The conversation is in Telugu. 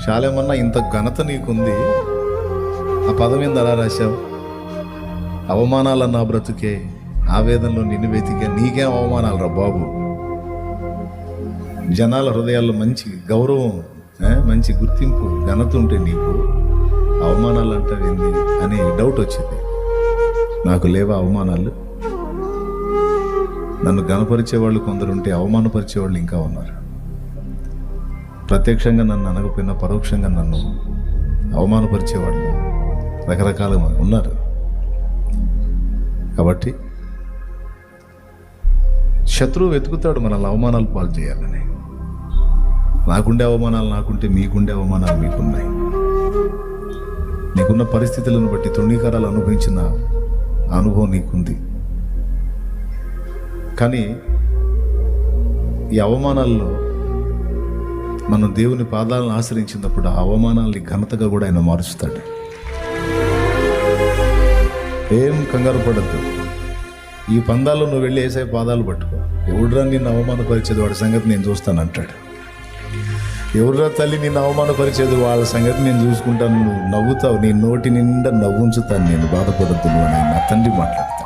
చాలేమన్నా ఇంత ఘనత నీకుంది, ఆ పదం ఏంది అలా రాశావు? అవమానాల నా బ్రతుకే, ఆవేదనలో నిన్ను వెతికే, నీకేం అవమానాలు రా బాబు? జనాల హృదయాల్లో మంచి గౌరవం, మంచి గుర్తింపు, ఘనత ఉంటే నీకు అవమానాలు అంటావేంది అని డౌట్ వచ్చింది. నాకు లేవా అవమానాలు? నన్ను గణపరిచే వాళ్ళు కొందరు ఉంటే అవమానపరిచే వాళ్ళు ఇంకా ఉన్నారు. ప్రత్యక్షంగా నన్ను అనకపోయినా పరోక్షంగా నన్ను అవమానపరిచేవాళ్ళు రకరకాలుగా ఉన్నారు. కాబట్టి శత్రువు వెతుకుతాడు మనల్ని అవమానాలు పాలు చేయాలని. నాకుండే అవమానాలు నాకుంటే, మీకుండే అవమానాలు మీకున్నాయి. నీకున్న పరిస్థితులను బట్టి తృణీకారాలు అనుభవించిన అనుభవం నీకుంది. కానీ ఈ అవమానాల్లో మనం దేవుని పాదాలను ఆశ్రయించినప్పుడు ఆ అవమానాల్ని ఘనతగా కూడా ఆయన మారుస్తాడు. ఏం కంగారు పడద్దు. ఈ పందాల్లో నువ్వు వెళ్ళి వేసే పాదాలు పట్టుకో. ఎవడురా నిన్ను అవమానపరిచేది వాడి సంగతి నేను చూస్తాను అంటాడు. ఎవరురా తల్లి నిన్ను అవమానపరిచేది వాళ్ళ సంగతి నేను చూసుకుంటాను. నువ్వు నవ్వుతావు, నీ నోటి నిండా నవ్వుంచుతాను, నేను బాధపడద్దు నువ్వు అని నా తండ్రి మాట్లాడతాడు.